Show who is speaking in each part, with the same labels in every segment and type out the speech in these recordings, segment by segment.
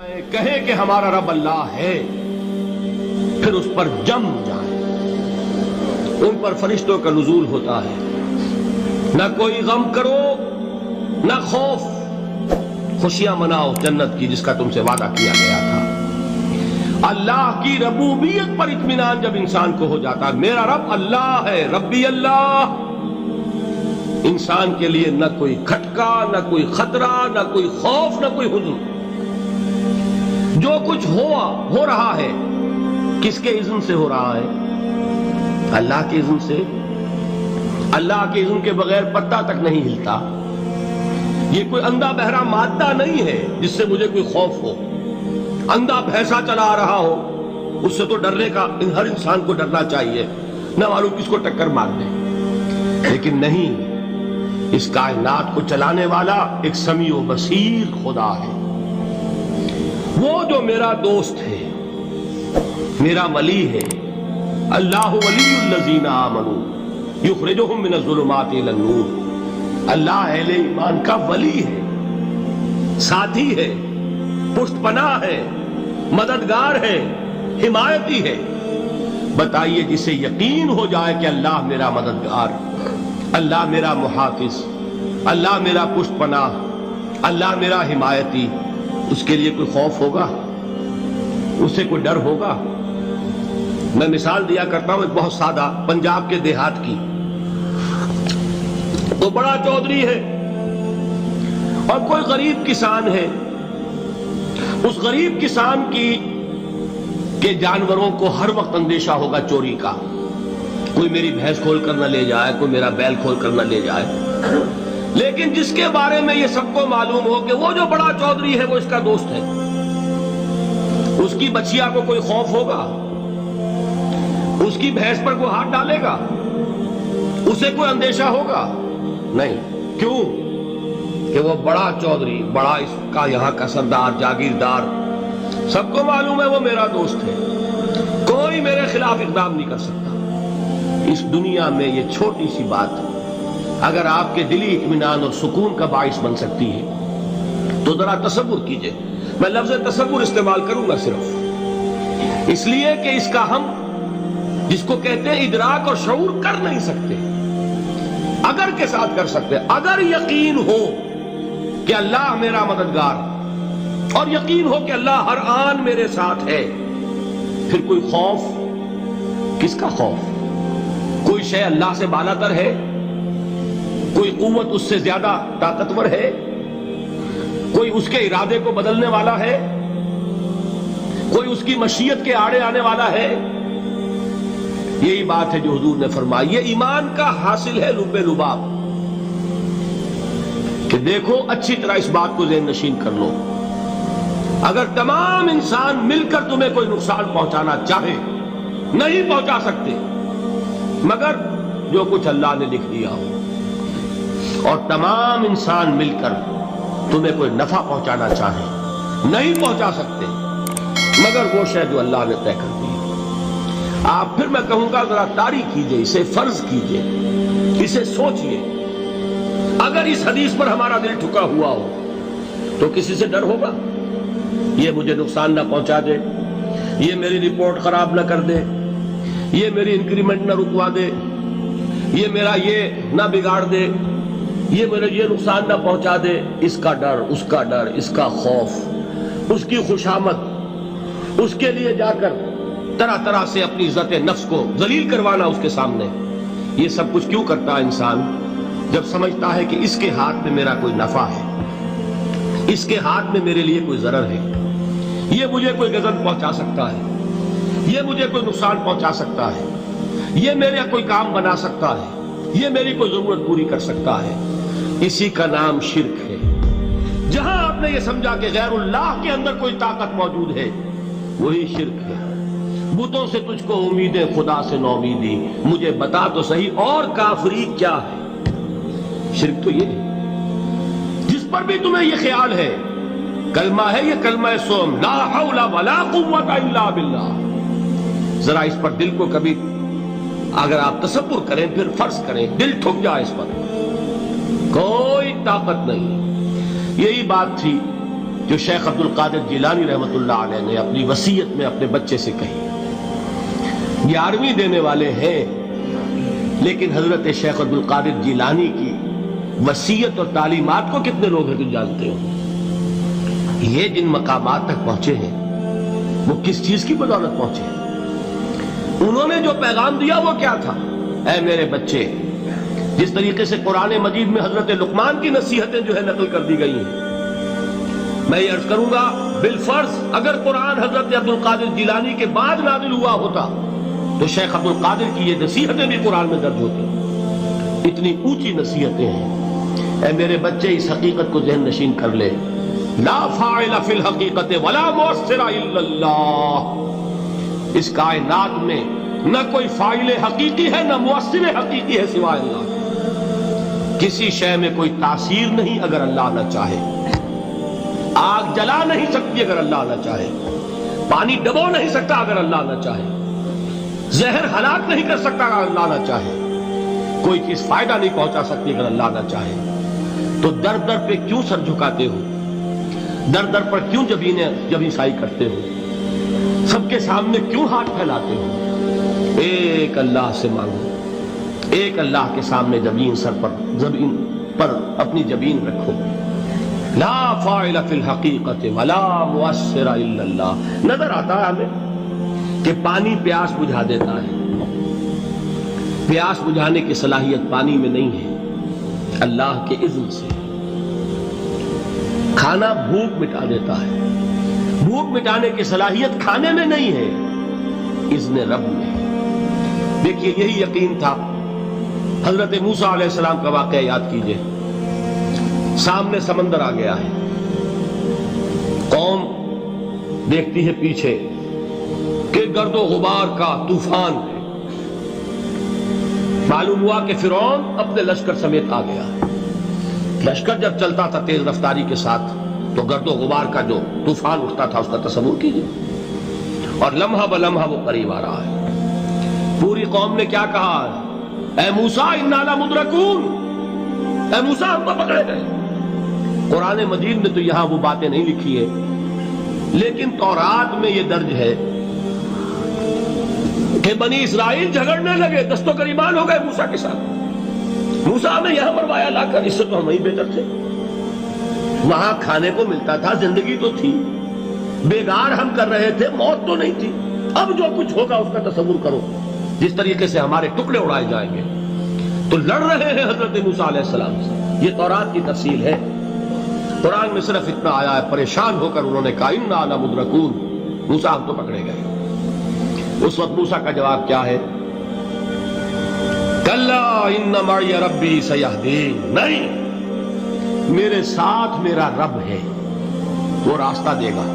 Speaker 1: کہیں کہ ہمارا رب اللہ ہے، پھر اس پر جم جائیں، ان پر فرشتوں کا نزول ہوتا ہے، نہ کوئی غم کرو نہ خوف، خوشیاں مناؤ جنت کی جس کا تم سے وعدہ کیا گیا تھا۔ اللہ کی ربوبیت پر اطمینان جب انسان کو ہو جاتا ہے، میرا رب اللہ ہے، ربی اللہ، انسان کے لیے نہ کوئی کھٹکا، نہ کوئی خطرہ، نہ کوئی خوف، نہ کوئی حزن۔ جو کچھ ہو رہا ہے کس کے اذن سے ہو رہا ہے؟ اللہ کے اذن سے۔ اللہ کے اذن کے بغیر پتا تک نہیں ہلتا۔ یہ کوئی اندھا بہرا مادہ نہیں ہے جس سے مجھے کوئی خوف ہو۔ اندھا بھینسا چلا آ رہا ہو اس سے تو ڈرنے کا ہر انسان کو ڈرنا چاہیے، نہ معلوم کس کو ٹکر مار دے، لیکن نہیں، اس کائنات کو چلانے والا ایک سمیع و بصیر خدا ہے۔ وہ جو میرا دوست ہے، میرا ولی ہے، اللہ ولی الذین آمنوا یخرجہم من الظلمات الی النور، اللہ اہل ایمان کا ولی ہے، ساتھی ہے، پشت پناہ ہے، مددگار ہے، حمایتی ہے۔ بتائیے جسے یقین ہو جائے کہ اللہ میرا مددگار، اللہ میرا محافظ، اللہ میرا پشت پناہ، اللہ میرا حمایتی، اس کے لیے کوئی خوف ہوگا؟ اسے کوئی ڈر ہوگا؟ میں مثال دیا کرتا ہوں ایک بہت سادہ، پنجاب کے دیہات کی۔ تو بڑا چودھری ہے اور کوئی غریب کسان ہے، اس غریب کسان کے جانوروں کو ہر وقت اندیشہ ہوگا چوری کا، کوئی میری بھینس کھول کر نہ لے جائے، کوئی میرا بیل کھول کر نہ لے جائے۔ لیکن جس کے بارے میں یہ سب کو معلوم ہو کہ وہ جو بڑا چودھری ہے وہ اس کا دوست ہے، اس کی بچیا کو کوئی خوف ہوگا؟ اس کی بھینس پر کوئی ہاتھ ڈالے گا؟ اسے کوئی اندیشہ ہوگا؟ نہیں۔ کیوں؟ کہ وہ بڑا چودھری، بڑا اس کا یہاں کا سردار، جاگیردار، سب کو معلوم ہے وہ میرا دوست ہے، کوئی میرے خلاف اقدام نہیں کر سکتا۔ اس دنیا میں یہ چھوٹی سی بات اگر آپ کے دلی اطمینان اور سکون کا باعث بن سکتی ہے تو ذرا تصور کیجئے۔ میں لفظ تصور استعمال کروں گا صرف اس لیے کہ اس کا ہم جس کو کہتے ہیں ادراک اور شعور کر نہیں سکتے، اگر کے ساتھ کر سکتے۔ اگر یقین ہو کہ اللہ میرا مددگار اور یقین ہو کہ اللہ ہر آن میرے ساتھ ہے، پھر کوئی خوف، کس کا خوف؟ کوئی شے اللہ سے بالا تر ہے؟ کوئی قوت اس سے زیادہ طاقتور ہے؟ کوئی اس کے ارادے کو بدلنے والا ہے؟ کوئی اس کی مشیت کے آڑے آنے والا ہے؟ یہی بات ہے جو حضور نے فرمائی، یہ ایمان کا حاصل ہے لب لباب، کہ دیکھو اچھی طرح اس بات کو ذہن نشین کر لو، اگر تمام انسان مل کر تمہیں کوئی نقصان پہنچانا چاہے نہیں پہنچا سکتے، مگر جو کچھ اللہ نے لکھ دیا ہو، اور تمام انسان مل کر تمہیں کوئی نفع پہنچانا چاہے نہیں پہنچا سکتے، مگر وہ شے جو اللہ نے طے کر دی۔ آپ پھر میں کہوں گا ذرا طاری کیجئے، اسے فرض کیجئے، اسے سوچئے، اگر اس حدیث پر ہمارا دل ٹھکا ہوا ہو تو کسی سے ڈر ہوگا؟ یہ مجھے نقصان نہ پہنچا دے، یہ میری رپورٹ خراب نہ کر دے، یہ میری انکریمنٹ نہ رکوا دے، یہ میرا یہ نہ بگاڑ دے، یہ میرے یہ نقصان نہ پہنچا دے۔ اس کا ڈر، اس کا ڈر، اس کا خوف، اس کی خوشامد، اس کے لیے جا کر طرح طرح سے اپنی عزت نفس کو ذلیل کروانا اس کے سامنے، یہ سب کچھ کیوں کرتا ہے انسان؟ جب سمجھتا ہے کہ اس کے ہاتھ میں میرا کوئی نفع ہے، اس کے ہاتھ میں میرے لیے کوئی ضرر ہے، یہ مجھے کوئی غضب پہنچا سکتا ہے، یہ مجھے کوئی نقصان پہنچا سکتا ہے، یہ میرا کوئی کام بنا سکتا ہے، یہ میری کوئی ضرورت پوری کر سکتا ہے، اسی کا نام شرک ہے۔ جہاں آپ نے یہ سمجھا کہ غیر اللہ کے اندر کوئی طاقت موجود ہے، وہی شرک ہے۔ بتوں سے تجھ کو امید خدا سے نومیدی، مجھے بتا تو صحیح اور کافری کیا ہے؟ شرک تو یہ ہے جس پر بھی تمہیں یہ خیال ہے، کلمہ ہے یہ کلمہ سوم، لا حول ولا قوت الا باللہ، ذرا اس پر دل کو کبھی اگر آپ تصور کریں، پھر فرض کریں دل ٹھک جائے اس پر، کوئی طاقت نہیں۔ یہی بات تھی جو شیخ عبد القادر جیلانی رحمۃ اللہ علیہ نے اپنی وصیت میں اپنے بچے سے کہی. 11ویں دینے والے ہیں، لیکن حضرت شیخ عبد القادر جیلانی کی وصیت اور تعلیمات کو کتنے لوگ ہیں جو جانتے ہوں؟ یہ جن مقامات تک پہنچے ہیں وہ کس چیز کی بدولت پہنچے ہیں؟ انہوں نے جو پیغام دیا وہ کیا تھا؟ اے میرے بچے، جس طریقے سے قرآن مجید میں حضرت لقمان کی نصیحتیں جو ہے نقل کر دی گئی ہیں، میں یہ عرض کروں گا بالفرض اگر قرآن حضرت عبد القادر جیلانی کے بعد نازل ہوا ہوتا تو شیخ عبد القادر کی یہ نصیحتیں بھی قرآن میں درج ہوتی. اتنی اونچی نصیحتیں ہیں. اے میرے بچے، اس حقیقت کو ذہن نشین کر لے، لا فاعل فی الحقیقت ولا مؤثر الا اللہ. اس کائنات میں نہ کوئی فاعل حقیقی ہے نہ مؤثر حقیقی ہے سوائے اللہ. کسی شے میں کوئی تاثیر نہیں اگر اللہ نہ چاہے. آگ جلا نہیں سکتی اگر اللہ نہ چاہے. پانی ڈبو نہیں سکتا اگر اللہ نہ چاہے. زہر ہلاک نہیں کر سکتا اگر اللہ نہ چاہے. کوئی چیز فائدہ نہیں پہنچا سکتی اگر اللہ نہ چاہے. تو در در پہ کیوں سر جھکاتے ہو؟ در در پر کیوں جبیں سائی کرتے ہو؟ سب کے سامنے کیوں ہاتھ پھیلاتے ہو؟ ایک اللہ سے مانگو. ایک اللہ کے سامنے زمین پر اپنی جبین رکھو. لا فاعل فی الحقیقت ولا مؤثر الا اللہ. نظر آتا ہے ہمیں کہ پانی پیاس بجھا دیتا ہے. پیاس بجھانے کی صلاحیت پانی میں نہیں ہے، اللہ کے اذن سے. کھانا بھوک مٹا دیتا ہے. بھوک مٹانے کی صلاحیت کھانے میں نہیں ہے، اذن رب میں. دیکھیے یہی یقین تھا. حضرت موسیٰ علیہ السلام کا واقعہ یاد کیجئے. سامنے سمندر آ گیا ہے. قوم دیکھتی ہے پیچھے کہ گرد و غبار کا طوفان ہے. معلوم ہوا کہ فرعون اپنے لشکر سمیت آ گیا. لشکر جب چلتا تھا تیز رفتاری کے ساتھ تو گرد و غبار کا جو طوفان اٹھتا تھا اس کا تصور کیجیے. اور لمحہ بلمحہ وہ قریب آ رہا ہے. پوری قوم نے کیا کہا؟ اے موسیٰ انا لمدرکون. اے موسیٰ ہم کو پکڑے گئے. قرآن مجید میں تو یہاں وہ باتیں نہیں لکھی ہے، لیکن تورات میں یہ درج ہے کہ بنی اسرائیل جھگڑنے لگے، دست و گریبان ہو گئے موسیٰ کے ساتھ. موسیٰ نے یہاں مروایا لا کر، اس سے تو ہم وہیں بہتر تھے. وہاں کھانے کو ملتا تھا، زندگی تو تھی. بیگار ہم کر رہے تھے، موت تو نہیں تھی. اب جو کچھ ہوگا اس کا تصور کرو، جس طریقے سے ہمارے ٹکڑے اڑائے جائیں گے. تو لڑ رہے ہیں حضرت موسیٰ علیہ السلام سے. یہ تورات کی تفصیل ہے. قرآن میں صرف اتنا آیا ہے، پریشان ہو کر انہوں نے کہا انا لمدرکون. موسیٰ ہم تو پکڑے گئے. اس وقت موسیٰ کا جواب کیا ہے؟ کلا ان معی ربی سیہدین. نہیں، میرے ساتھ میرا رب ہے، وہ راستہ دے گا.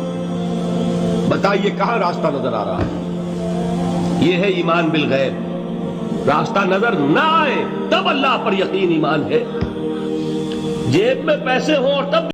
Speaker 1: بتائیے کہاں راستہ نظر آ رہا ہے؟ یہ ہے ایمان بالغیب. راستہ نظر نہ آئے تب اللہ پر یقین ایمان ہے. جیب میں پیسے ہوں اور تب